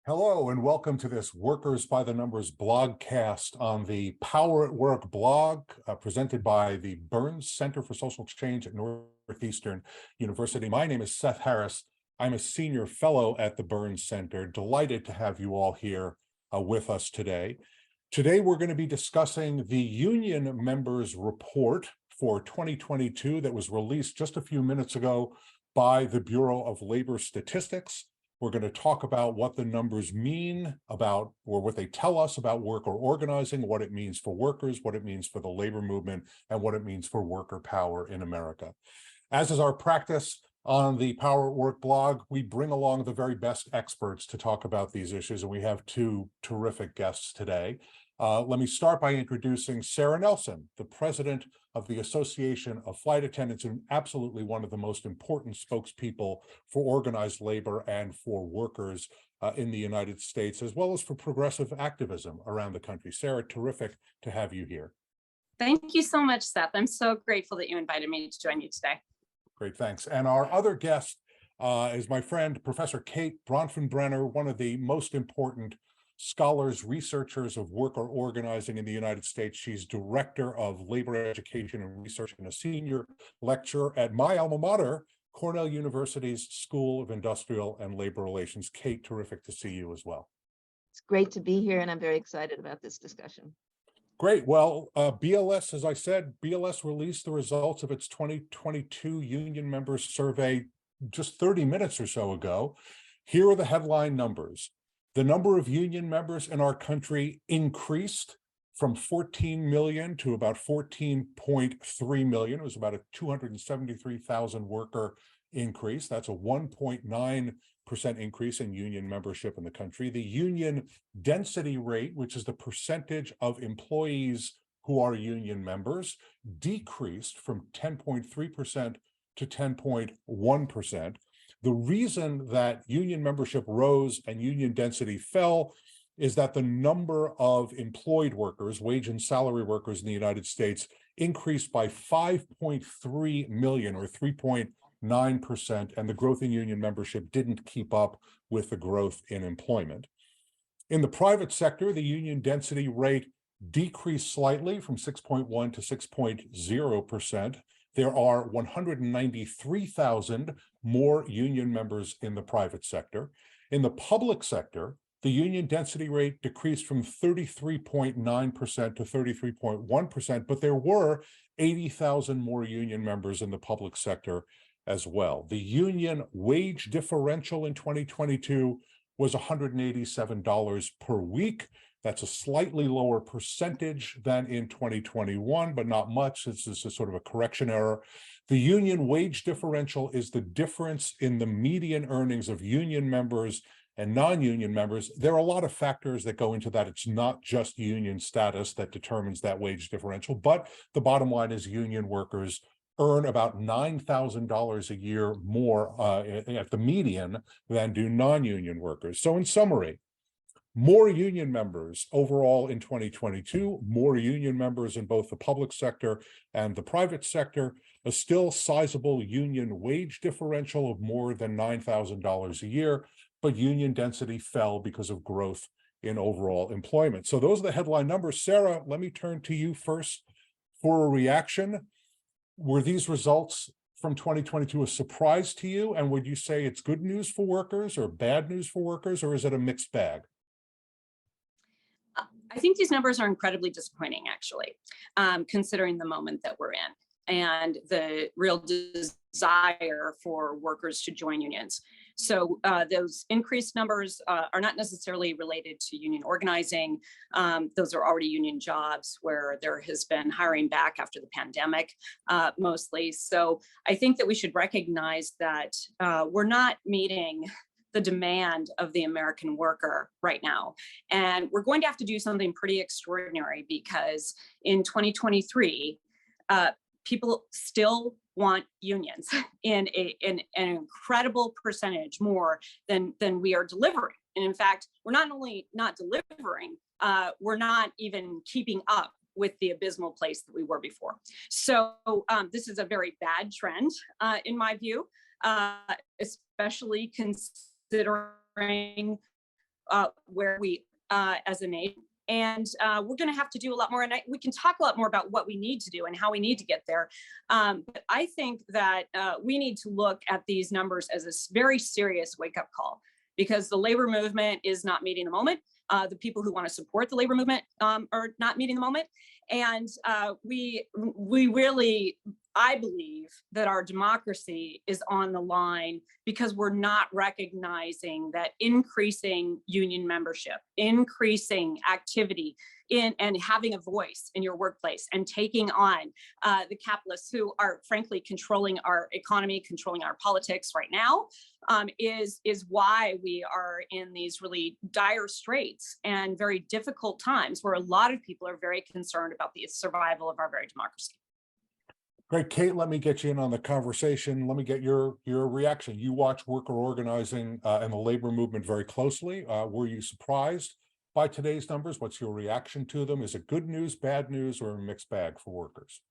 Hello and welcome to this Workers by the Numbers blogcast on the Power at Work blog presented by the Burns Center for Social Change at Northeastern University. My name is Seth Harris. I'm a senior fellow at the Burns Center. Delighted to have you all here with us today. Today, we're going to be discussing the union members report for 2022 that was released just a few minutes ago by the Bureau of Labor Statistics. We're going to talk about what the numbers mean about, or what they tell us about worker organizing, what it means for workers, what it means for the labor movement, and what it means for worker power in America. As is our practice on the Power at Work blog, we bring along the very best experts to talk about these issues, and we have two terrific guests today. Let me start by introducing Sara Nelson, the president of the Association of Flight Attendants, and absolutely one of the most important spokespeople for organized labor and for workers in the United States, as well as for progressive activism around the country. Sara, terrific to have you here. Thank you so much, Seth. I'm so grateful that you invited me to join you today. Great, thanks. And our other guest is my friend, Professor Kate Bronfenbrenner, one of the most important scholars, researchers of worker organizing in the United States. She's director of labor education and research and a senior lecturer at my alma mater, Cornell University's School of Industrial and Labor Relations. Kate, terrific to see you as well. It's great to be here, and I'm very excited about this discussion. Great. Well, BLS, as I said, BLS released the results of its 2022 union members survey just 30 minutes or so ago. Here are the headline numbers. The number of union members in our country increased from 14 million to about 14.3 million. It was about a 273,000 worker increase. That's a 1.9% increase in union membership in the country. The union density rate, which is the percentage of employees who are union members, decreased from 10.3% to 10.1%. The reason that union membership rose and union density fell is that the number of employed workers, wage and salary workers in the United States, increased by 5.3 million or 3.9%, and the growth in union membership didn't keep up with the growth in employment. In the private sector, the union density rate decreased slightly from 6.1 to 6.0%. There are 193,000 more union members in the private sector. In the public sector, the union density rate decreased from 33.9% to 33.1%, but there were 80,000 more union members in the public sector as well. The union wage differential in 2022 was $187 per week. That's a slightly lower percentage than in 2021, but not much. This is a sort of a correction error. The union wage differential is the difference in the median earnings of union members and non-union members. There are a lot of factors that go into that. It's not just union status that determines that wage differential, but the bottom line is union workers earn about $9,000 a year more at the median than do non-union workers. So in summary, more union members overall in 2022, more union members in both the public sector and the private sector, a still sizable union wage differential of more than $9,000 a year, but union density fell because of growth in overall employment. So those are the headline numbers. Sara, let me turn to you first for a reaction. Were these results from 2022 a surprise to you? And would you say it's good news for workers or bad news for workers, or is it a mixed bag? I think these numbers are incredibly disappointing, actually, considering the moment that we're in and the real desire for workers to join unions. So those increased numbers are not necessarily related to union organizing. Those are already union jobs where there has been hiring back after the pandemic, mostly. So I think that we should recognize that we're not meeting the demand of the American worker right now. And we're going to have to do something pretty extraordinary because in 2023, people still want unions in an incredible percentage more than we are delivering. And in fact, we're not only not delivering, we're not even keeping up with the abysmal place that we were before. So this is a very bad trend, in my view, especially considering where we as a nation. And we're going to have to do a lot more. And we can talk a lot more about what we need to do and how we need to get there. But I think that we need to look at these numbers as a very serious wake-up call, because the labor movement is not meeting the moment. The people who want to support the labor movement are not meeting the moment. And we really, I believe that our democracy is on the line because we're not recognizing that increasing union membership, increasing activity and having a voice in your workplace and taking on the capitalists who are frankly controlling our economy, controlling our politics right now, is why we are in these really dire straits and very difficult times where a lot of people are very concerned about the survival of our very democracy. Great, Kate, let me get you in on the conversation. Let me get your reaction. You watch worker organizing and the labor movement very closely. Were you surprised by today's numbers? What's your reaction to them? Is it good news, bad news, or a mixed bag for workers?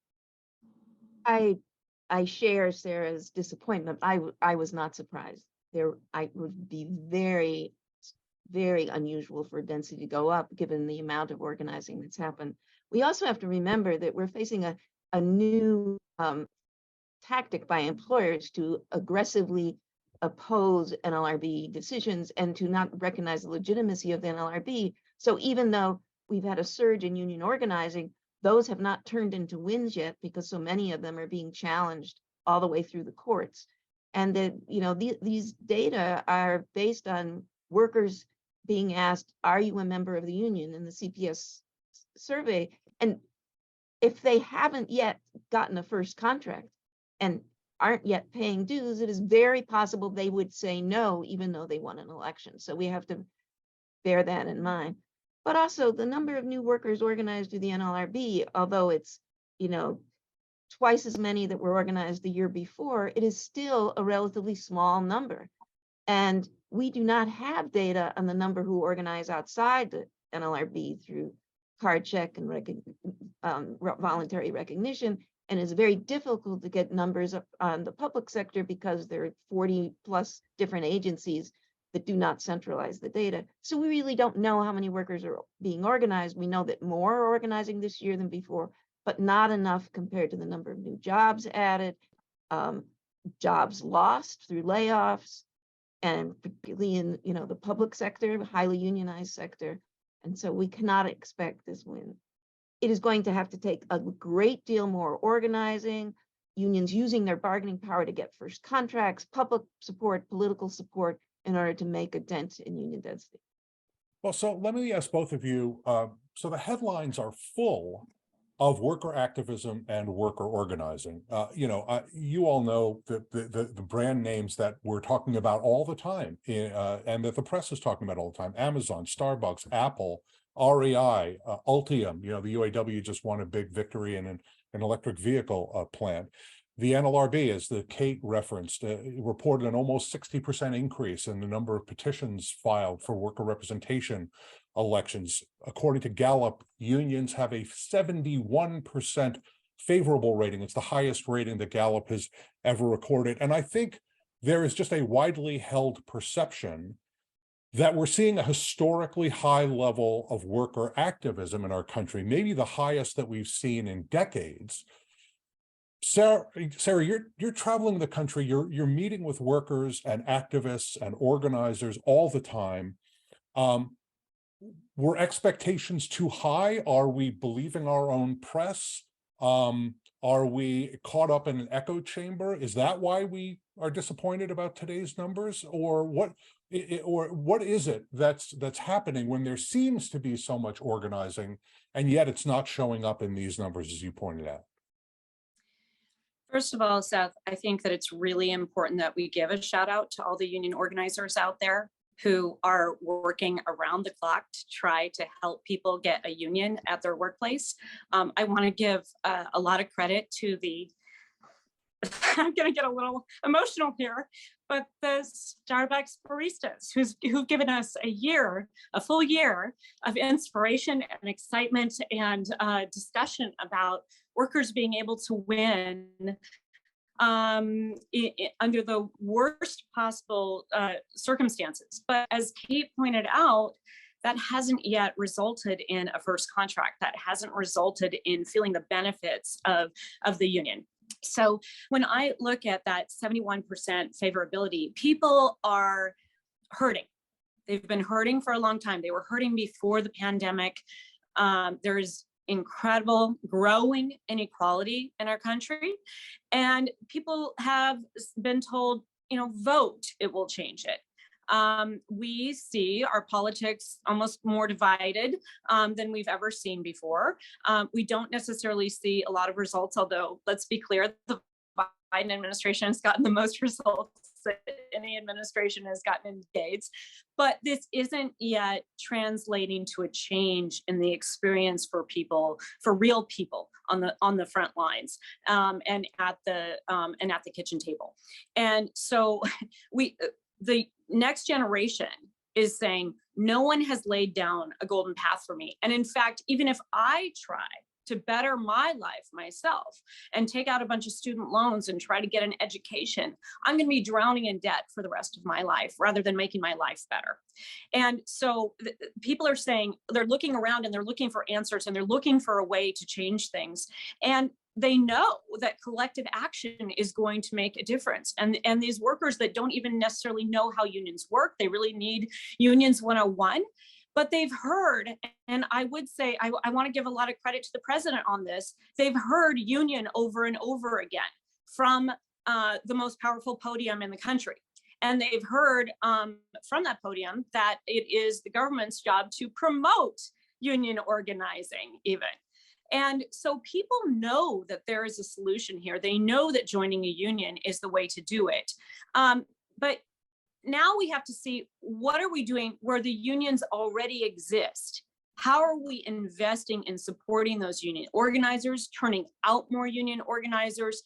I share Sarah's disappointment. I was not surprised. I would be very, very unusual for density to go up given the amount of organizing that's happened. We also have to remember that we're facing a new tactic by employers to aggressively oppose NLRB decisions and to not recognize the legitimacy of the NLRB. So even though we've had a surge in union organizing, those have not turned into wins yet because so many of them are being challenged all the way through the courts. And that, you know, these data are based on workers being asked, are you a member of the union in the CPS survey? And if they haven't yet gotten a first contract and aren't yet paying dues, it is very possible they would say no, even though they won an election. So we have to bear that in mind. But also the number of new workers organized through the NLRB, although it's, you know, twice as many that were organized the year before, it is still a relatively small number. And we do not have data on the number who organize outside the NLRB through card check and voluntary recognition. And it's very difficult to get numbers on the public sector because there are 40 plus different agencies that do not centralize the data. So we really don't know how many workers are being organized. We know that more are organizing this year than before, but not enough compared to the number of new jobs added, jobs lost through layoffs, and particularly in, you know, the public sector, highly unionized sector. And so we cannot expect this win. It is going to have to take a great deal more organizing, unions using their bargaining power to get first contracts, public support, political support, in order to make a dent in union density. Well, so let me ask both of you. So the headlines are full of worker activism and worker organizing. You all know the brand names that we're talking about all the time, and that the press is talking about all the time: Amazon, Starbucks, Apple, REI, Ultium. You know, the UAW just won a big victory in an electric vehicle plant. The NLRB, as the Kate referenced, reported an almost 60% increase in the number of petitions filed for worker representation elections. According to Gallup, unions have a 71% favorable rating. It's the highest rating that Gallup has ever recorded. And I think there is just a widely held perception that we're seeing a historically high level of worker activism in our country, maybe the highest that we've seen in decades. Sara, you're traveling the country, you're meeting with workers and activists and organizers all the time. Were expectations too high? Are we believing our own press? Are we caught up in an echo chamber? Is that why we are disappointed about today's numbers? Or what is it that's happening when there seems to be so much organizing and yet it's not showing up in these numbers, as you pointed out? First of all, Seth, I think that it's really important that we give a shout out to all the union organizers out there who are working around the clock to try to help people get a union at their workplace. I want to give a lot of credit to I'm going to get a little emotional here, but the Starbucks baristas who've given us a full year of inspiration and excitement and discussion about workers being able to win under the worst possible circumstances. But as Kate pointed out, that hasn't yet resulted in a first contract. That hasn't resulted in feeling the benefits of the union. So when I look at that 71% favorability, people are hurting. They've been hurting for a long time. They were hurting before the pandemic. There's incredible growing inequality in our country. And people have been told, vote, it will change it. We see our politics almost more divided than we've ever seen before. We don't necessarily see a lot of results, although let's be clear, the Biden administration has gotten the most results that any administration has gotten in decades. But this isn't yet translating to a change in the experience for people, for real people on the front lines and at the kitchen table. And so the next generation is saying, no one has laid down a golden path for me. And in fact, even if I try to better my life myself and take out a bunch of student loans and try to get an education, I'm going to be drowning in debt for the rest of my life rather than making my life better. And so people are saying, they're looking around and they're looking for answers and they're looking for a way to change things. And they know that collective action is going to make a difference. And these workers that don't even necessarily know how unions work, they really need Unions 101. But they've heard, and I would say, I want to give a lot of credit to the president on this, they've heard union over and over again from the most powerful podium in the country. And they've heard from that podium that it is the government's job to promote union organizing even. And so people know that there is a solution here. They know that joining a union is the way to do it. But now we have to see, what are we doing where the unions already exist? How are we investing in supporting those union organizers, turning out more union organizers,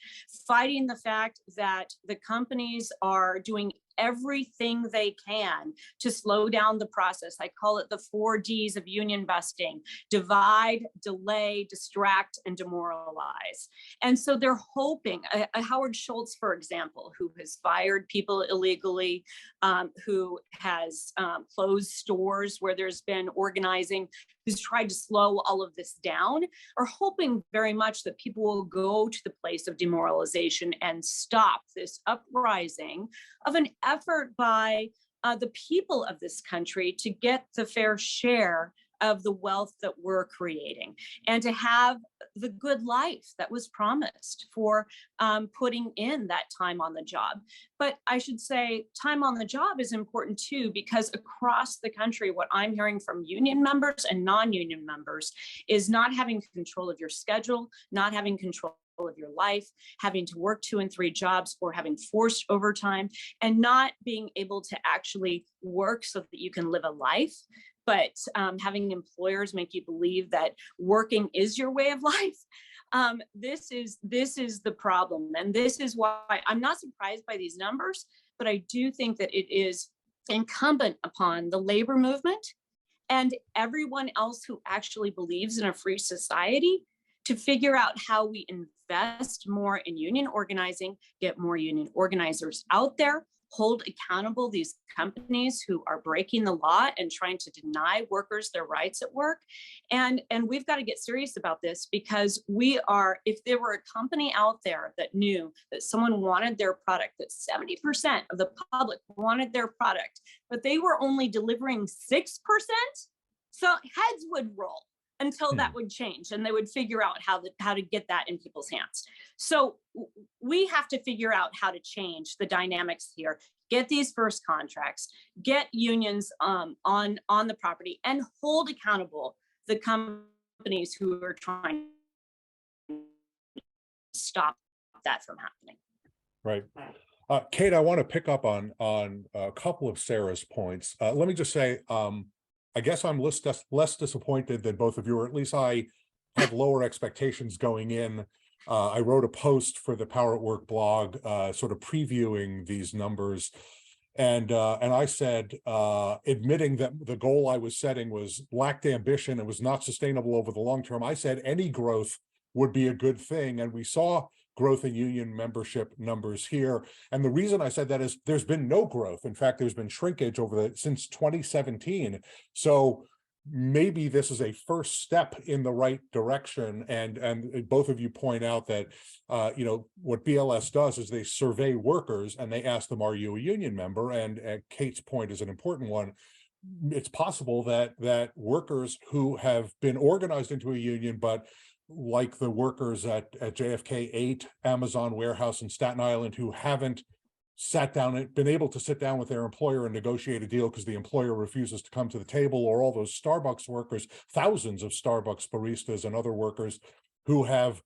fighting the fact that the companies are doing everything they can to slow down the process? I call it the 4 Ds of union busting: divide, delay, distract, and demoralize. And so they're hoping, Howard Schultz, for example, who has fired people illegally, who has closed stores where there's been organizing, who's tried to slow all of this down, are hoping very much that people will go to the place of demoralization and stop this uprising of an effort by the people of this country to get the fair share of the wealth that we're creating and to have the good life that was promised for putting in that time on the job. But I should say time on the job is important too, because across the country, what I'm hearing from union members and non-union members is not having control of your schedule, not having control of your life, having to work 2 and 3 jobs or having forced overtime, and not being able to actually work so that you can live a life, but having employers make you believe that working is your way of life. This is the problem. And this is why I'm not surprised by these numbers, but I do think that it is incumbent upon the labor movement and everyone else who actually believes in a free society to figure out how we invest more in union organizing, get more union organizers out there, hold accountable these companies who are breaking the law and trying to deny workers their rights at work. And we've got to get serious about this, because if there were a company out there that knew that someone wanted their product, that 70% of the public wanted their product, but they were only delivering 6%, so heads would roll until that would change and they would figure out how to get that in people's hands. So we have to figure out how to change the dynamics here, get these first contracts, get unions on the property, and hold accountable the companies who are trying to stop that from happening. Right. Kate, I want to pick up on a couple of Sarah's points. Let me just say, I guess I'm less disappointed than both of you, or at least I had lower expectations going in. I wrote a post for the Power at Work blog, sort of previewing these numbers. And I said, admitting that the goal I was setting lacked ambition and was not sustainable over the long term, I said any growth would be a good thing. And we saw growth in union membership numbers here. And the reason I said that is there's been no growth. In fact, there's been shrinkage since 2017. So maybe this is a first step in the right direction. And both of you point out that, what BLS does is they survey workers and they ask them, are you a union member? And Kate's point is an important one. It's possible that workers who have been organized into a union, but like the workers at JFK 8 Amazon warehouse in Staten Island who haven't been able to sit down with their employer and negotiate a deal because the employer refuses to come to the table, or all those Starbucks workers, thousands of Starbucks baristas and other workers who have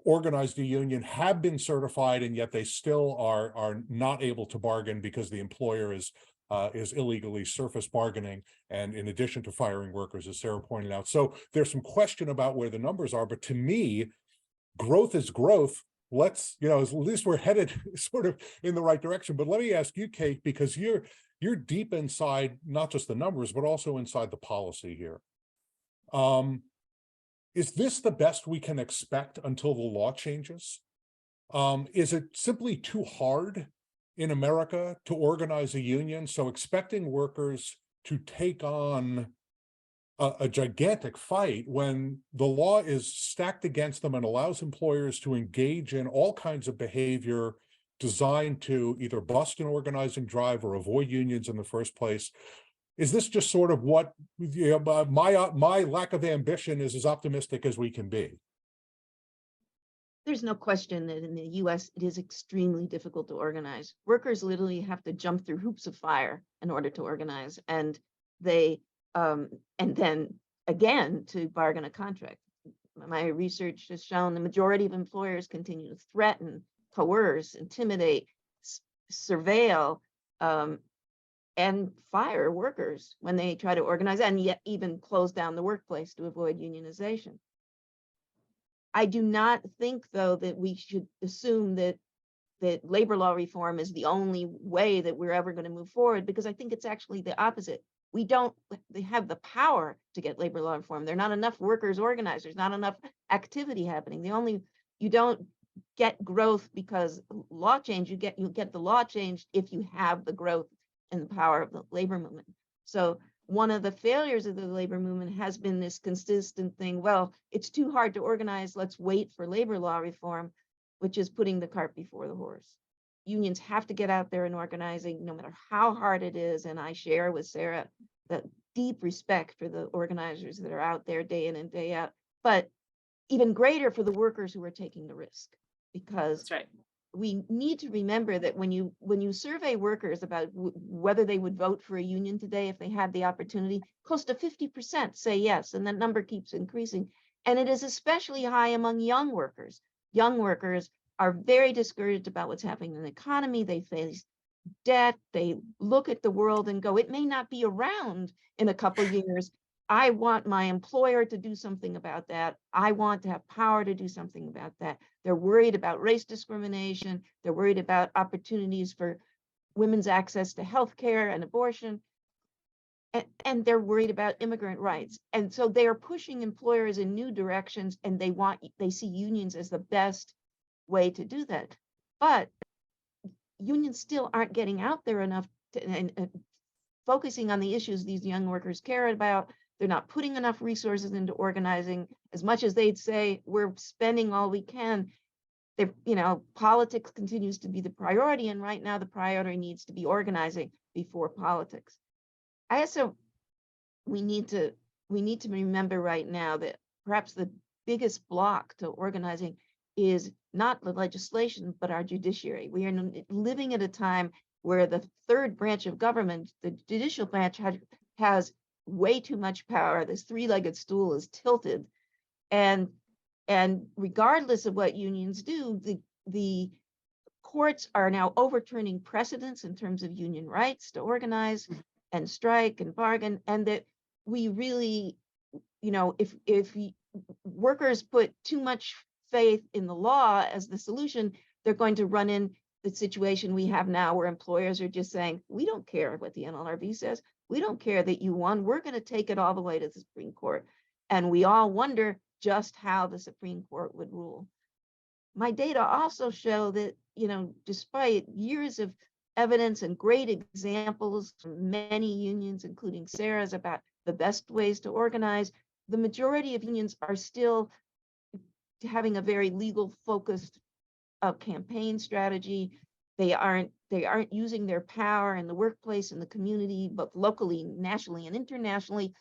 organized a union, have been certified, and yet they still are not able to bargain because the employer is illegally surface bargaining, and in addition to firing workers, as Sara pointed out. So there's some question about where the numbers are, but to me, growth is growth. Let's, at least we're headed sort of in the right direction. But let me ask you, Kate, because you're deep inside not just the numbers, but also inside the policy here. Is this the best we can expect until the law changes? Is it simply too hard in America to organize a union? So expecting workers to take on a gigantic fight when the law is stacked against them and allows employers to engage in all kinds of behavior designed to either bust an organizing drive or avoid unions in the first place. Is this just sort of what my lack of ambition is as optimistic as we can be? There's no question that in the US, it is extremely difficult to organize. Workers literally have to jump through hoops of fire in order to organize. And and then again, to bargain a contract. My research has shown the majority of employers continue to threaten, coerce, intimidate, surveil, and fire workers when they try to organize, and yet even close down the workplace to avoid unionization. I do not think, though, that we should assume that labor law reform is the only way that we're ever going to move forward, because I think it's actually the opposite. They have the power to get labor law reform. There are not enough workers organized. There's not enough activity happening. You don't get growth because law change. You get the law changed if you have the growth and the power of the labor movement. So one of the failures of the labor movement has been this consistent thing. Well, it's too hard to organize. Let's wait for labor law reform, which is putting the cart before the horse. Unions have to get out there and organizing, no matter how hard it is. And I share with Sara the deep respect for the organizers that are out there day in and day out, but even greater for the workers who are taking the risk, because That's right. We need to remember that when you survey workers about whether they would vote for a union today if they had the opportunity, close to 50% say yes, and that number keeps increasing. And it is especially high among young workers. Young workers are very discouraged about what's happening in the economy. They face debt. They look at the world and go, it may not be around in a couple of years. I want my employer to do something about that. I want to have power to do something about that. They're worried about race discrimination. They're worried about opportunities for women's access to health care and abortion. And they're worried about immigrant rights. And so they are pushing employers in new directions, and they see unions as the best way to do that. But unions still aren't getting out there enough and focusing on the issues these young workers care about. They're not putting enough resources into organizing. As much as they'd say we're spending all we can, politics continues to be the priority, and right now the priority needs to be organizing before politics. We need to remember right now that perhaps the biggest block to organizing is not the legislation, but our judiciary. We are living at a time where the third branch of government, the judicial branch, has way too much power. This three-legged stool is tilted, and regardless of what unions do, the courts are now overturning precedents in terms of union rights to organize and strike and bargain, and that we really, if workers put too much faith in the law as the solution, they're going to run in the situation we have now, where employers are just saying, we don't care what the NLRB says. We don't care that you won. We're going to take it all the way to the Supreme Court. And we all wonder just how the Supreme Court would rule. my data also show that, despite years of evidence and great examples from many unions, including Sara's, about the best ways to organize, the majority of unions are still having a very legal focused campaign strategy. They aren't using their power in the workplace, in the community, both locally, nationally, and internationally,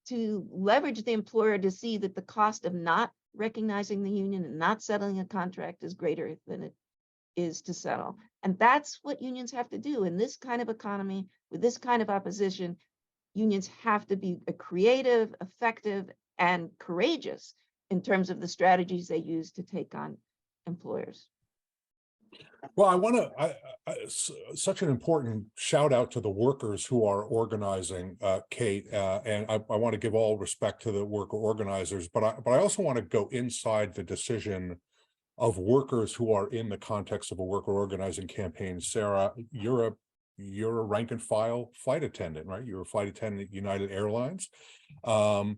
to leverage the employer to see that the cost of not recognizing the union and not settling a contract is greater than it is to settle. And that's what unions have to do in this kind of economy, with this kind of opposition. Unions have to be creative, effective, and courageous in terms of the strategies they use to take on employers. Well, I want to, such an important shout out to the workers who are organizing, Kate, and I want to give all respect to the worker organizers, but I also want to go inside the decision of workers who are in the context of a worker organizing campaign. Sara, you're a rank and file flight attendant, right? You're a flight attendant at United Airlines. So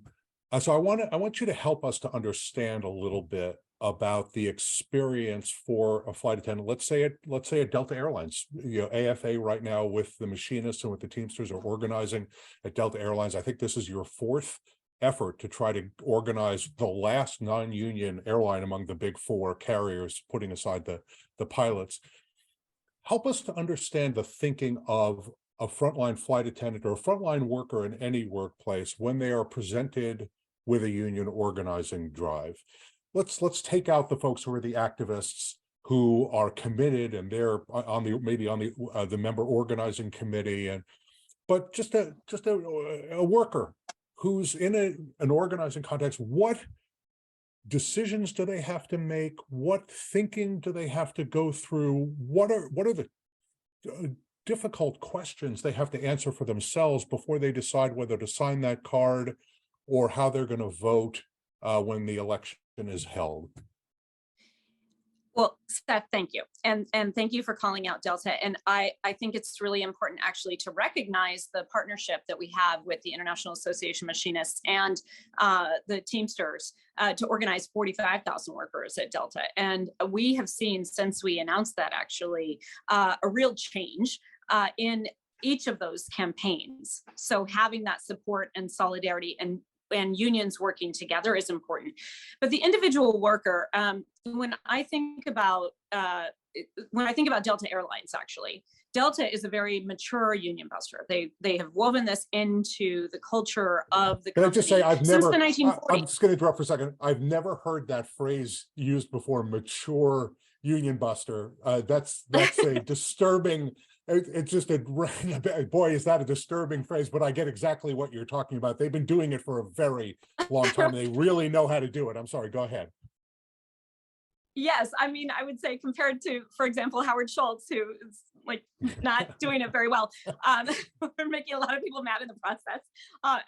I want you to help us to understand a little bit about the experience for a flight attendant. Let's say at Delta Airlines, AFA right now with the machinists and with the Teamsters are organizing at Delta Airlines. I think this is your fourth effort to try to organize the last non-union airline among the big four carriers, putting aside the pilots. Help us to understand the thinking of a frontline flight attendant or a frontline worker in any workplace when they are presented with a union organizing drive. Let's take out the folks who are the activists who are committed and they're on the member organizing committee, but just a worker who's in an organizing context. What decisions do they have to make? What thinking do they have to go through? What are the difficult questions they have to answer for themselves before they decide whether to sign that card or how they're going to vote when the election is held? Well, Seth, thank you. And thank you for calling out Delta. And I think it's really important actually to recognize the partnership that we have with the International Association of Machinists and the Teamsters to organize 45,000 workers at Delta. And we have seen since we announced that actually a real change in each of those campaigns. So having that support and solidarity and unions working together is important. But the individual worker, when I think about Delta Airlines, actually, Delta is a very mature union buster. They have woven this into the culture of the company. Can I just say, since the 1940s. I'm just going to interrupt for a second. I've never heard that phrase used before, mature union buster. That's a disturbing. It's just boy, is that a disturbing phrase, but I get exactly what you're talking about. They've been doing it for a very long time. They really know how to do it. I'm sorry, go ahead. Yes, I mean, I would say compared to, for example, Howard Schultz, who is like not doing it very well, we're making a lot of people mad in the process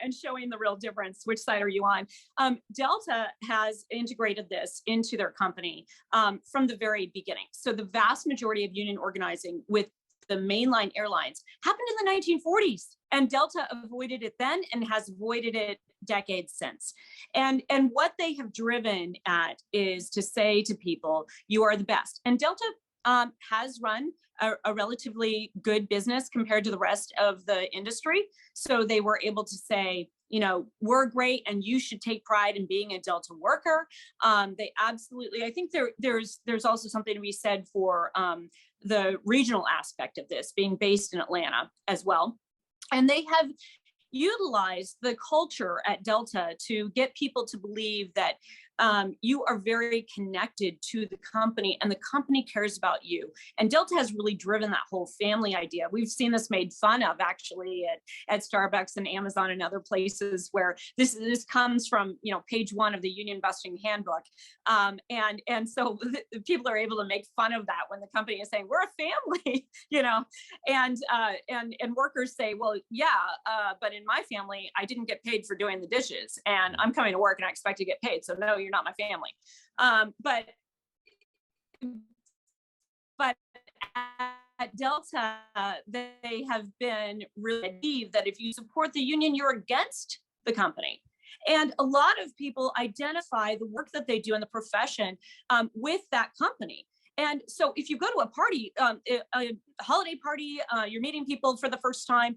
and showing the real difference. Which side are you on? Delta has integrated this into their company from the very beginning. So the vast majority of union organizing with the mainline airlines happened in the 1940s, and Delta avoided it then and has avoided it decades since. And what they have driven at is to say to people, you are the best. And Delta has run a relatively good business compared to the rest of the industry. So they were able to say, we're great and you should take pride in being a Delta worker. They absolutely, I think there's also something to be said for the regional aspect of this, being based in Atlanta as well. And they have utilized the culture at Delta to get people to believe that you are very connected to the company and the company cares about you. And Delta has really driven that whole family idea. We've seen this made fun of actually at Starbucks and Amazon and other places where this comes from, page 1 of the Union Busting Handbook. And so people are able to make fun of that when the company is saying, we're a family, and workers say, well, yeah, but in my family, I didn't get paid for doing the dishes and I'm coming to work and I expect to get paid. So no, you're not my family. But at Delta, they have been really believe that if you support the union, you're against the company. And a lot of people identify the work that they do in the profession with that company. And so if you go to a party, a holiday party, you're meeting people for the first time,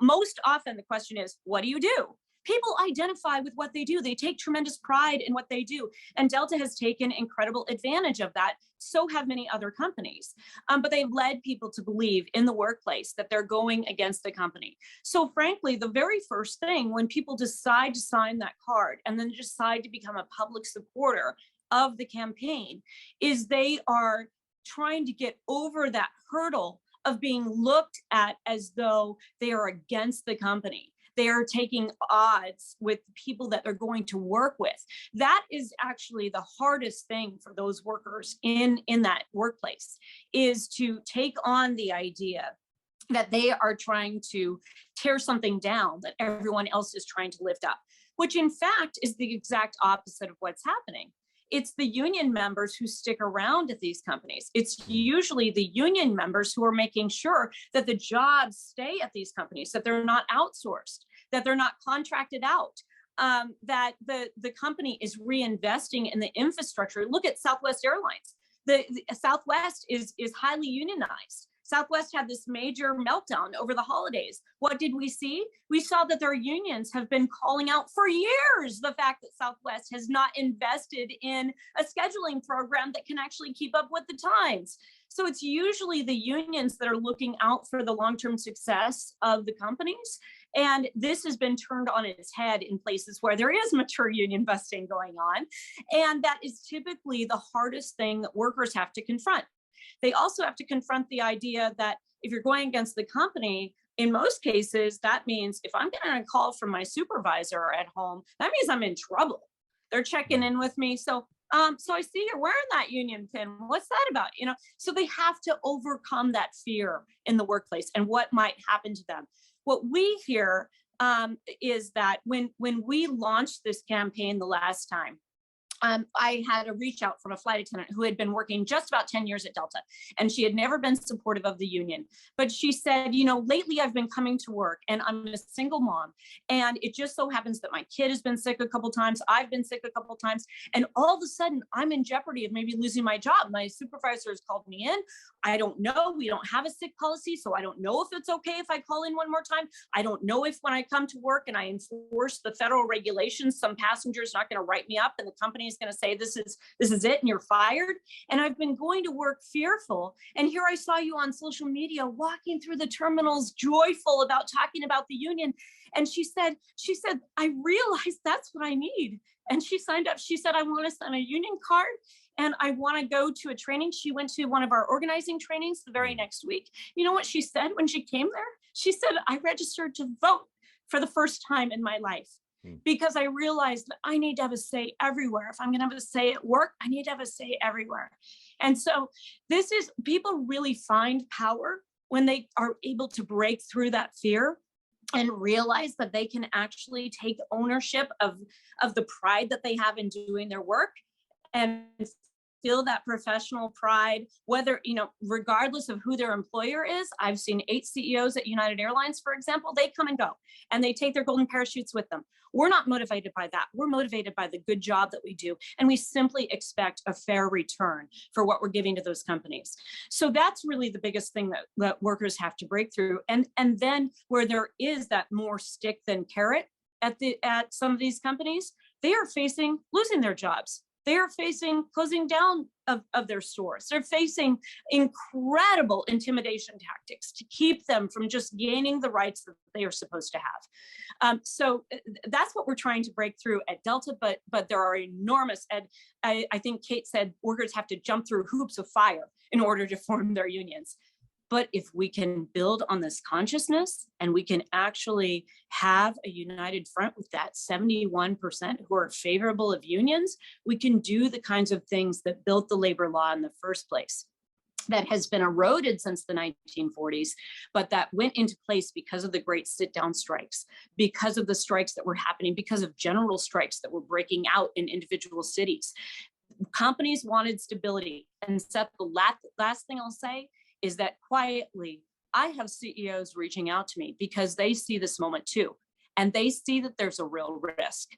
most often the question is, what do you do? People identify with what they do. They take tremendous pride in what they do. And Delta has taken incredible advantage of that. So have many other companies. But they've led people to believe in the workplace that they're going against the company. So frankly, the very first thing when people decide to sign that card and then decide to become a public supporter of the campaign is they are trying to get over that hurdle of being looked at as though they are against the company. They are taking odds with people that they're going to work with. That is actually the hardest thing for those workers in that workplace, is to take on the idea that they are trying to tear something down that everyone else is trying to lift up, which in fact is the exact opposite of what's happening. It's the union members who stick around at these companies. It's usually the union members who are making sure that the jobs stay at these companies, that they're not outsourced, that they're not contracted out, that the company is reinvesting in the infrastructure. Look at Southwest Airlines. The Southwest is highly unionized. Southwest had this major meltdown over the holidays. What did we see? We saw that their unions have been calling out for years the fact that Southwest has not invested in a scheduling program that can actually keep up with the times. So it's usually the unions that are looking out for the long-term success of the companies. And this has been turned on its head in places where there is mature union busting going on. And that is typically the hardest thing that workers have to confront. They also have to confront the idea that if you're going against the company, in most cases, that means if I'm getting a call from my supervisor at home, that means I'm in trouble. They're checking in with me. So I see you're wearing that union pin. What's that about? So they have to overcome that fear in the workplace and what might happen to them. What we hear is that when we launched this campaign the last time, I had a reach out from a flight attendant who had been working just about 10 years at Delta, and she had never been supportive of the union. But she said, lately I've been coming to work and I'm a single mom. And it just so happens that my kid has been sick a couple times. I've been sick a couple times. And all of a sudden I'm in jeopardy of maybe losing my job. My supervisor has called me in. I don't know. We don't have a sick policy. So I don't know if it's okay if I call in one more time. I don't know if when I come to work and I enforce the federal regulations, some passenger's not going to write me up and the company is going to say, this is it and you're fired. And I've been going to work fearful. And here I saw you on social media walking through the terminals, joyful about talking about the union. And she said, I realized that's what I need. And she signed up. She said, I want to sign a union card and I want to go to a training. She went to one of our organizing trainings the very next week. You know what she said when she came there? She said, I registered to vote for the first time in my life, because I realized that I need to have a say everywhere. If I'm going to have a say at work, I need to have a say everywhere. And so people really find power when they are able to break through that fear and realize that they can actually take ownership of the pride that they have in doing their work and feel that professional pride, whether, regardless of who their employer is. I've seen 8 CEOs at United Airlines, for example. They come and go and they take their golden parachutes with them. We're not motivated by that. We're motivated by the good job that we do. And we simply expect a fair return for what we're giving to those companies. So that's really the biggest thing that workers have to break through. And then where there is that more stick than carrot at some of these companies, they are facing losing their jobs. They are facing closing down of their stores. They're facing incredible intimidation tactics to keep them from just gaining the rights that they are supposed to have. So that's what we're trying to break through at Delta, but there are enormous, and I think Kate said workers have to jump through hoops of fire in order to form their unions. But if we can build on this consciousness and we can actually have a united front with that 71% who are favorable of unions, we can do the kinds of things that built the labor law in the first place, that has been eroded since the 1940s, but that went into place because of the great sit-down strikes, because of the strikes that were happening, because of general strikes that were breaking out in individual cities. Companies wanted stability. And Seth, the last thing I'll say is that quietly, I have CEOs reaching out to me because they see this moment too. And they see that there's a real risk.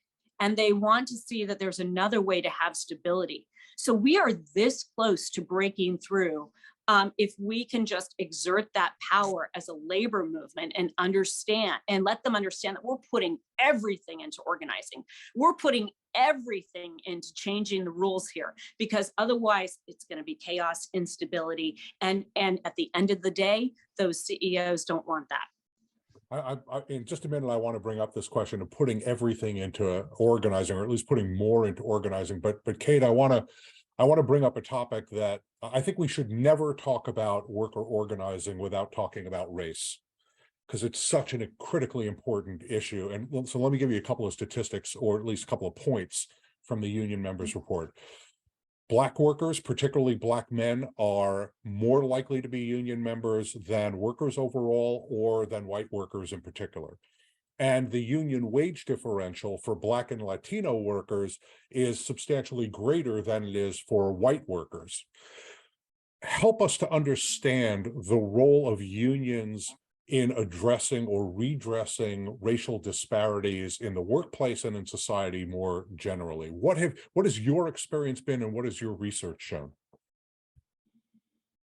and they want to see that there's another way to have stability. So we are this close to breaking through if we can just exert that power as a labor movement and understand and let them understand that we're putting everything into organizing. We're putting everything into changing the rules here, because otherwise it's going to be chaos, instability, and at the end of the day, those CEOs don't want that. In just a minute, I want to bring up this question of putting everything into organizing, or at least putting more into organizing. But Kate, I want to bring up a topic that I think we should never talk about worker organizing without talking about race, because it's such a critically important issue. And so let me give you a couple of statistics, or at least a couple of points from the union members report. Black workers, particularly Black men, are more likely to be union members than workers overall, or than white workers in particular. And the union wage differential for Black and Latino workers is substantially greater than it is for white workers. Help us to understand the role of unions in addressing or redressing racial disparities in the workplace and in society more generally. What has your experience been, and what has your research shown?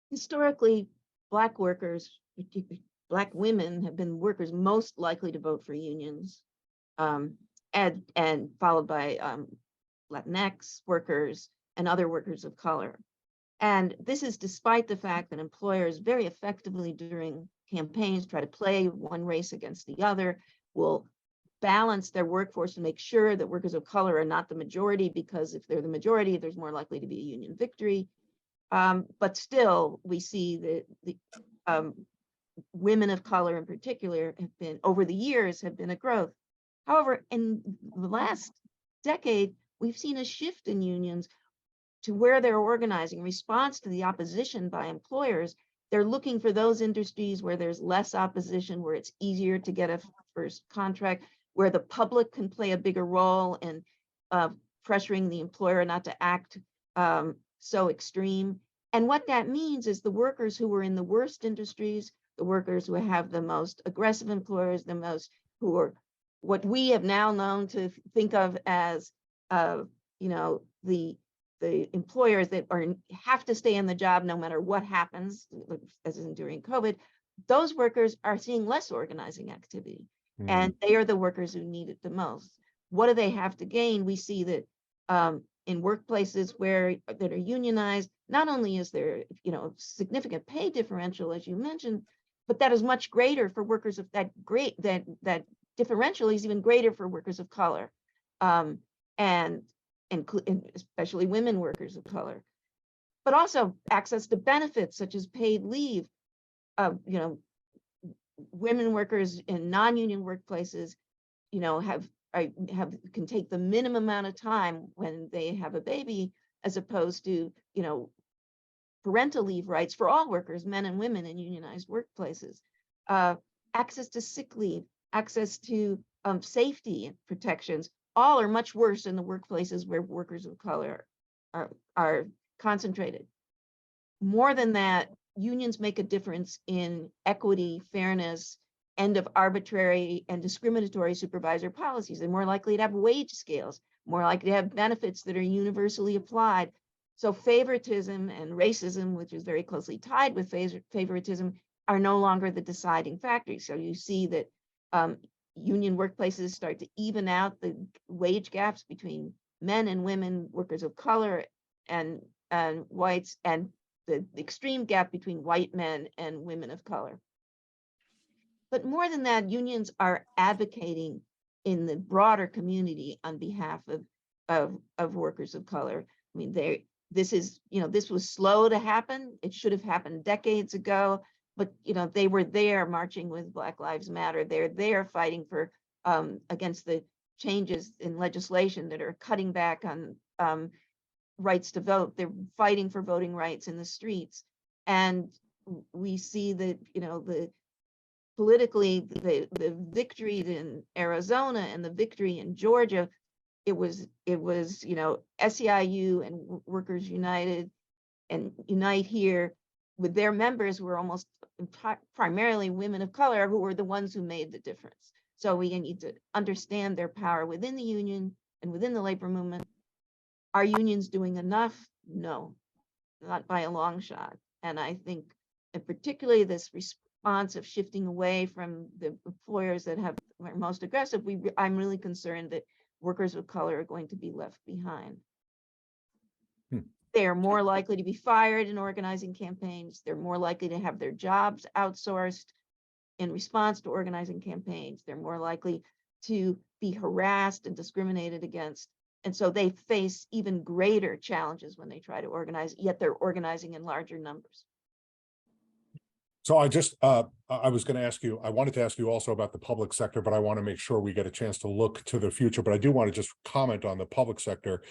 Historically, Black workers, Black women, have been workers most likely to vote for unions, and followed by Latinx workers and other workers of color. And this is despite the fact that employers very effectively during campaigns try to play one race against the other, will balance their workforce to make sure that workers of color are not the majority, because if they're the majority, there's more likely to be a union victory. But still, we see that the women of color in particular have been, over the years, have been a growth. However, in the last decade, we've seen a shift in unions to where they're organizing in response to the opposition by employers. They're looking for those industries where there's less opposition, where it's easier to get a first contract, where the public can play a bigger role in pressuring the employer not to act so extreme. And what that means is the workers who are in the worst industries, the workers who have the most aggressive employers, the most, who are what we have now known to think of as, the employers that have to stay in the job no matter what happens, as in during COVID, those workers are seeing less organizing activity, and they are the workers who need it the most. What do they have to gain? We see that in workplaces that are unionized, not only is there significant pay differential, as you mentioned, but that is much greater for workers of that differential is even greater for workers of color, and especially women workers of color, but also access to benefits such as paid leave. Women workers in non-union workplaces, can take the minimum amount of time when they have a baby, as opposed to parental leave rights for all workers, men and women in unionized workplaces. Access to sick leave, access to safety protections, all are much worse in the workplaces where workers of color are concentrated. More than that, unions make a difference in equity, fairness, end of arbitrary and discriminatory supervisor policies. They're more likely to have wage scales, more likely to have benefits that are universally applied. So favoritism and racism, which is very closely tied with favoritism, are no longer the deciding factors. So you see that union workplaces start to even out the wage gaps between men and women, workers of color and whites, and the extreme gap between white men and women of color. But more than that, unions are advocating in the broader community on behalf of workers of color. I mean, this was slow to happen. It should have happened decades ago. But they were there marching with Black Lives Matter. They're there fighting for against the changes in legislation that are cutting back on rights to vote. They're fighting for voting rights in the streets, and we see that politically the victory in Arizona and the victory in Georgia, it was SEIU and Workers United and Unite Here with their members who were almost primarily women of color, who were the ones who made the difference. So we need to understand their power within the union and within the labor movement. Are unions doing enough? No, not by a long shot. And I think, and particularly this response of shifting away from the employers that are most aggressive, I'm really concerned that workers of color are going to be left behind. They are more likely to be fired in organizing campaigns. They're more likely to have their jobs outsourced in response to organizing campaigns. They're more likely to be harassed and discriminated against. And so they face even greater challenges when they try to organize, yet they're organizing in larger numbers. So I was going to ask you, I wanted to ask you also about the public sector, but I want to make sure we get a chance to look to the future. But I do want to just comment on the public sector.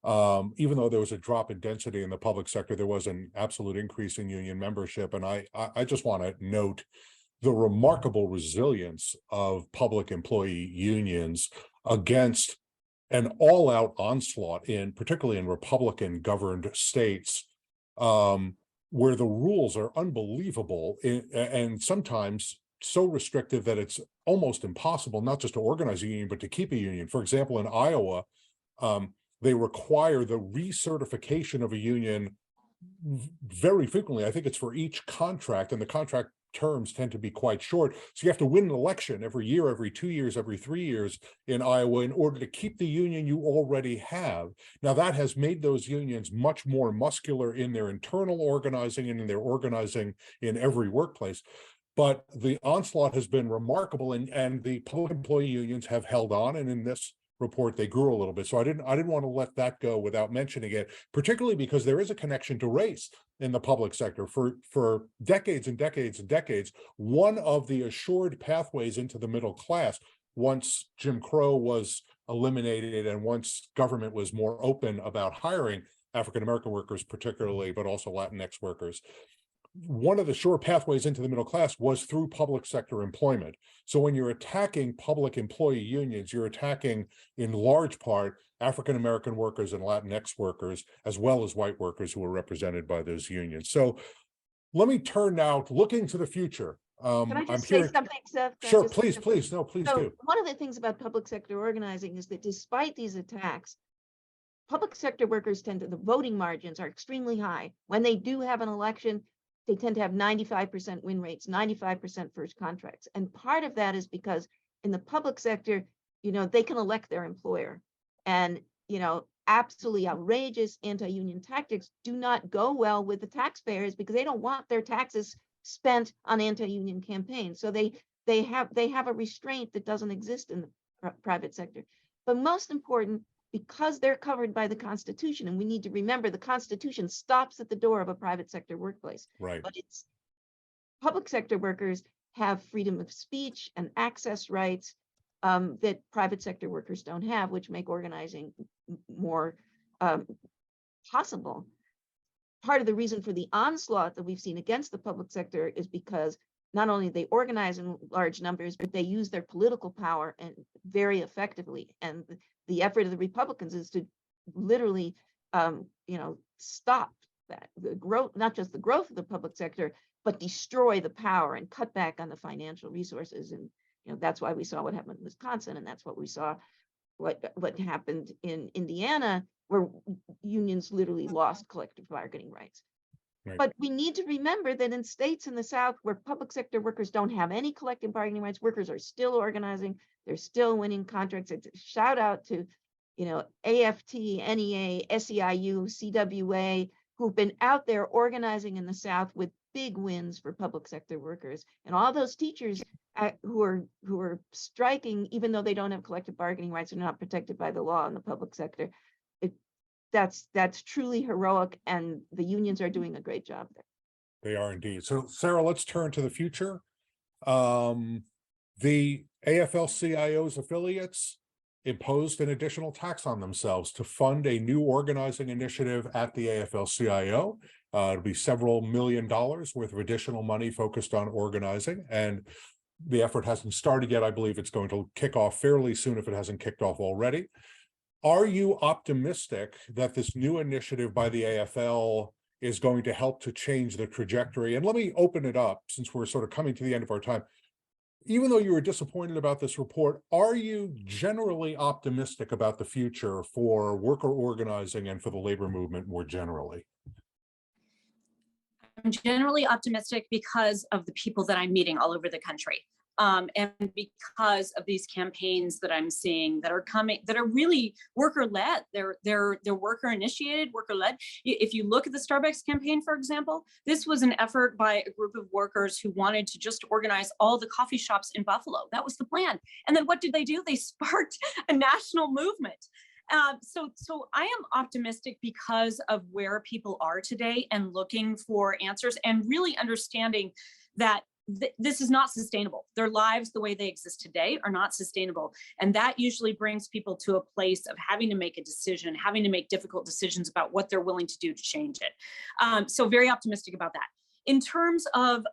Even though there was a drop in density in the public sector, there was an absolute increase in union membership. And I just want to note the remarkable resilience of public employee unions against an all-out onslaught particularly in Republican governed states, where the rules are unbelievable and sometimes so restrictive that it's almost impossible not just to organize a union, but to keep a union. For example, in Iowa, they require the recertification of a union very frequently. I think it's for each contract, and the contract terms tend to be quite short. So you have to win an election every year, every 2 years, every 3 years in Iowa in order to keep the union you already have. Now that has made those unions much more muscular in their internal organizing and in their organizing in every workplace. But the onslaught has been remarkable, and the public employee unions have held on, and in this report they grew a little bit. So I didn't want to let that go without mentioning it, particularly because there is a connection to race in the public sector. For decades and decades and decades, one of the assured pathways into the middle class, once Jim Crow was eliminated and once government was more open about hiring African-American workers particularly, but also Latinx workers, one of the sure pathways into the middle class was through public sector employment. So when you're attacking public employee unions, you're attacking in large part African-American workers and Latinx workers, as well as white workers who are represented by those unions. So let me turn now, looking to the future. Can I just say something, Seth? Sure, please. No, please do. One of the things about public sector organizing is that despite these attacks, public sector workers the voting margins are extremely high. When they do have an election, they tend to have 95% win rates, 95% first contracts. And part of that is because in the public sector, they can elect their employer. And, absolutely outrageous anti-union tactics do not go well with the taxpayers because they don't want their taxes spent on anti-union campaigns. So they have a restraint that doesn't exist in the private sector. But most important, because they're covered by the Constitution, and we need to remember the Constitution stops at the door of a private sector workplace. Right. But it's public sector workers have freedom of speech and access rights that private sector workers don't have, which make organizing more possible. Part of the reason for the onslaught that we've seen against the public sector is because not only they organize in large numbers, but they use their political power and very effectively. And the effort of the Republicans is to literally, stop the growth, not just the growth of the public sector, but destroy the power and cut back on the financial resources. And that's why we saw what happened in Wisconsin, and that's what we saw what happened in Indiana, where unions literally lost collective bargaining rights. Right. But we need to remember that in states in the South where public sector workers don't have any collective bargaining rights, workers are still organizing, they're still winning contracts. Shout out to, AFT, NEA, SEIU, CWA, who've been out there organizing in the South with big wins for public sector workers. And all those teachers who are striking, even though they don't have collective bargaining rights, are not protected by the law in the public sector. That's truly heroic, and the unions are doing a great job there. They are indeed. So, Sara, let's turn to the future. The AFL-CIO's affiliates imposed an additional tax on themselves to fund a new organizing initiative at the AFL-CIO. It'll be several $1 million worth of additional money focused on organizing, and the effort hasn't started yet. I believe it's going to kick off fairly soon if it hasn't kicked off already. Are you optimistic that this new initiative by the AFL is going to help to change the trajectory? And let me open it up, since we're sort of coming to the end of our time. even though you were disappointed about this report, are you generally optimistic about the future for worker organizing and for the labor movement more generally? I'm generally optimistic because of the people that I'm meeting all over the country. And because of these campaigns that I'm seeing that are coming, that are really worker-led, they're worker-initiated, worker-led. If you look at the Starbucks campaign, for example, this was an effort by a group of workers who wanted to just organize all the coffee shops in Buffalo. That was the plan. And then what did they do? They sparked a national movement. So I am optimistic because of where people are today and looking for answers and really understanding that this is not sustainable. Their lives, the way they exist today, are not sustainable. And that usually brings people to a place of having to make a decision, having to make difficult decisions about what they're willing to do to change it. So very optimistic about that. In terms of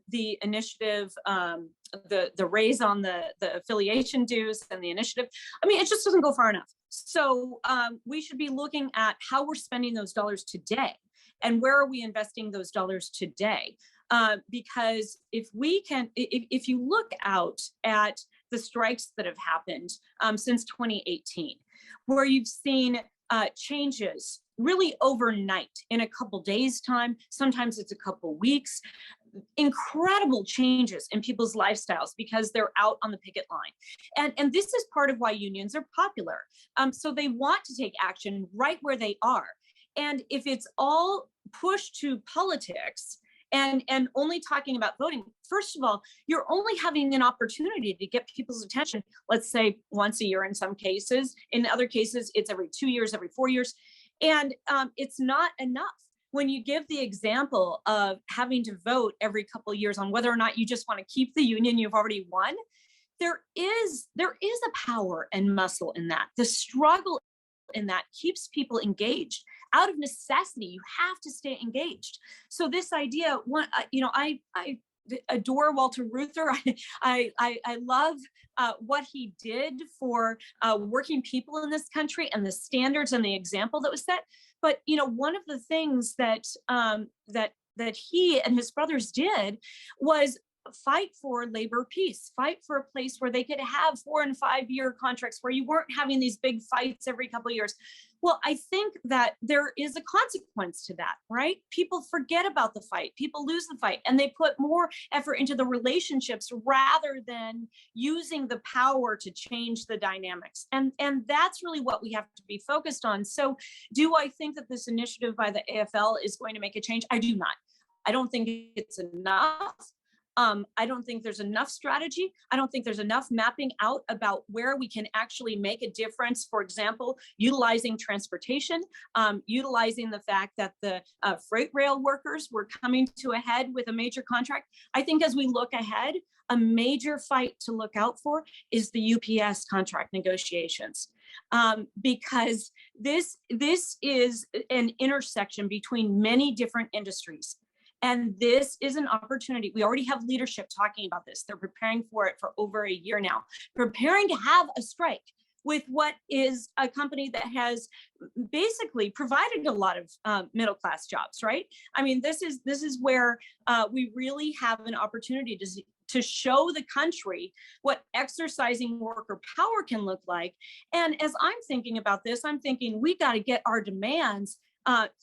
the initiative, the raise on the affiliation dues and the initiative, I mean, it just doesn't go far enough. So we should be looking at how we're spending those dollars today and where are we investing those dollars today? Because if you look out at the strikes that have happened since 2018, where you've seen changes really overnight in a couple days time, sometimes it's a couple weeks, incredible changes in people's lifestyles because they're out on the picket line. And this is part of why unions are popular. So they want to take action right where they are. And if it's all pushed to politics and only talking about voting, first of all, you're only having an opportunity to get people's attention, let's say once a year in some cases. In other cases, it's every 2 years, every 4 years. And it's not enough. When you give the example of having to vote every couple of years on whether or not you just want to keep the union you've already won, there is a power and muscle in that. The struggle in that keeps people engaged. Out of necessity, you have to stay engaged. So this idea, I adore Walter Reuther. I love what he did for working people in this country and the standards and the example that was set. But one of the things that he and his brothers did was fight for labor peace, fight for a place where they could have 4 and 5 year contracts where you weren't having these big fights every couple of years. Well, I think that there is a consequence to that, right? People forget about the fight, people lose the fight, and they put more effort into the relationships rather than using the power to change the dynamics. And that's really what we have to be focused on. So do I think that this initiative by the AFL is going to make a change? I do not. I don't think it's enough. I don't think there's enough strategy. I don't think there's enough mapping out about where we can actually make a difference. For example, utilizing transportation, utilizing the fact that the freight rail workers were coming to a head with a major contract. I think as we look ahead, a major fight to look out for is the UPS contract negotiations. Because this is an intersection between many different industries. And this is an opportunity. We already have leadership talking about this. They're preparing for it for over a year now, preparing to have a strike with what is a company that has basically provided a lot of middle-class jobs, right? I mean, this is where we really have an opportunity to show the country what exercising worker power can look like. And as I'm thinking about this, I'm thinking we got to get our demands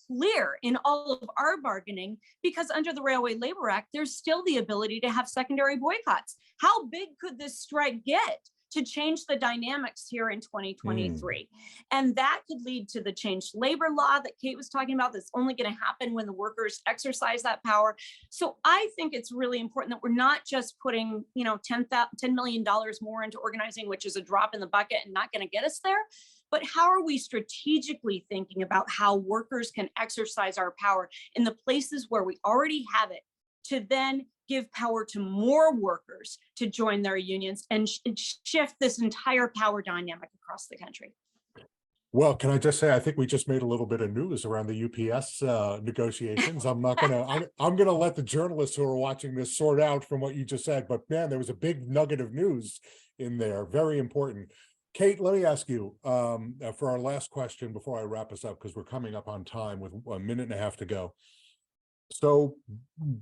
clear in all of our bargaining, because under the Railway Labor Act, there's still the ability to have secondary boycotts. How big could this strike get to change the dynamics here in 2023? And that could lead to the changed labor law that Kate was talking about. That's only going to happen when the workers exercise that power. So I think it's really important that we're not just putting, $10 million more into organizing, which is a drop in the bucket and not going to get us there. But how are we strategically thinking about how workers can exercise our power in the places where we already have it, to then give power to more workers to join their unions and shift this entire power dynamic across the country? Well, can I just say, I think we just made a little bit of news around the UPS negotiations. I'm gonna let the journalists who are watching this sort out from what you just said, but man, there was a big nugget of news in there, very important. Kate, let me ask you for our last question before I wrap us up, because we're coming up on time with 1.5 minutes to go. So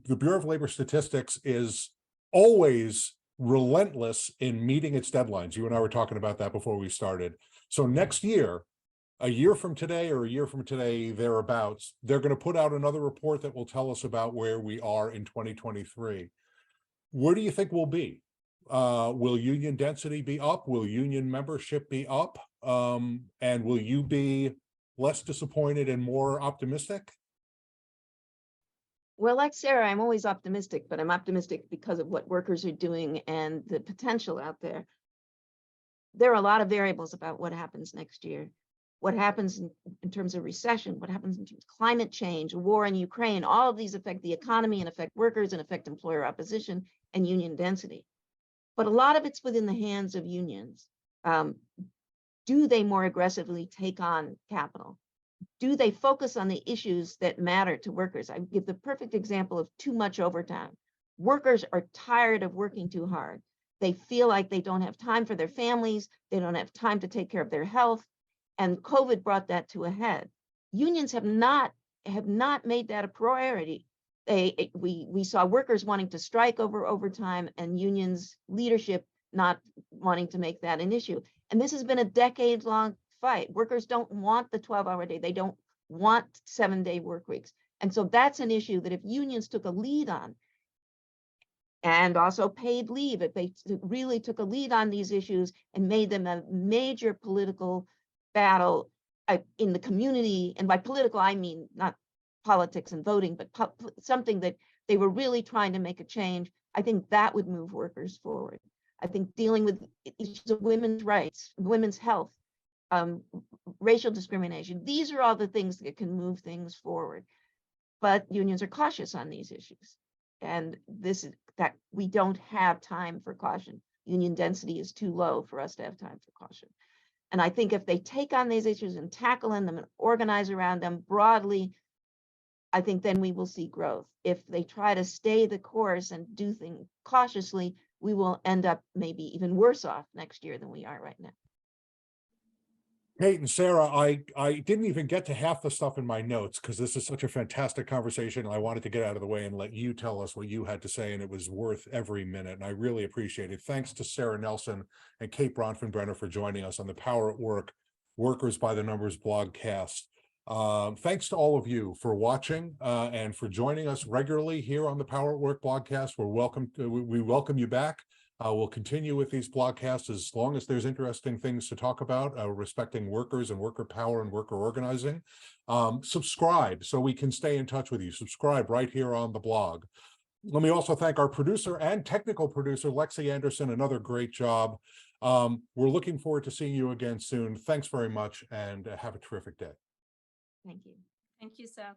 the Bureau of Labor Statistics is always relentless in meeting its deadlines. You and I were talking about that before we started. So next year, a year from today or a year from today, thereabouts, they're going to put out another report that will tell us about where we are in 2023. Where do you think we'll be? Will union density be up? Will union membership be up? And will you be less disappointed and more optimistic? Well, like Sara, I'm always optimistic, but I'm optimistic because of what workers are doing and the potential out there. There are a lot of variables about what happens next year. What happens in terms of recession, what happens in terms of climate change, war in Ukraine, all of these affect the economy and affect workers and affect employer opposition and union density. But a lot of it's within the hands of unions. Do they more aggressively take on capital? Do they focus on the issues that matter to workers? I give the perfect example of too much overtime. Workers are tired of working too hard. They feel like they don't have time for their families. They don't have time to take care of their health. And COVID brought that to a head. Unions have not made that a priority. We saw workers wanting to strike over overtime and unions leadership not wanting to make that an issue. And this has been a decade-long fight. Workers don't want the 12-hour day. They don't want 7-day work weeks. And so that's an issue that if unions took a lead on, and also paid leave, if they really took a lead on these issues and made them a major political battle in the community, and by political, I mean not politics and voting, but something that they were really trying to make a change, I think that would move workers forward. I think dealing with issues of women's rights, women's health, racial discrimination, these are all the things that can move things forward. But unions are cautious on these issues. And this is that we don't have time for caution. Union density is too low for us to have time for caution. And I think if they take on these issues and tackle them and organize around them broadly, I think then we will see growth. If they try to stay the course and do things cautiously, we will end up maybe even worse off next year than we are right now. Kate and Sara, I didn't even get to half the stuff in my notes because this is such a fantastic conversation. I wanted to get out of the way and let you tell us what you had to say, and it was worth every minute, and I really appreciate it. Thanks to Sara Nelson and Kate Bronfenbrenner for joining us on the Power at Work Workers by the Numbers blogcast. Thanks to all of you for watching and for joining us regularly here on the Power at Work blogcast. We welcome you back. We'll continue with these blogcasts as long as there's interesting things to talk about, respecting workers and worker power and worker organizing. Subscribe so we can stay in touch with you. Subscribe right here on the blog. Let me also thank our producer and technical producer, Lexi Anderson, another great job. We're looking forward to seeing you again soon. Thanks very much and have a terrific day. Thank you. Thank you, Seth.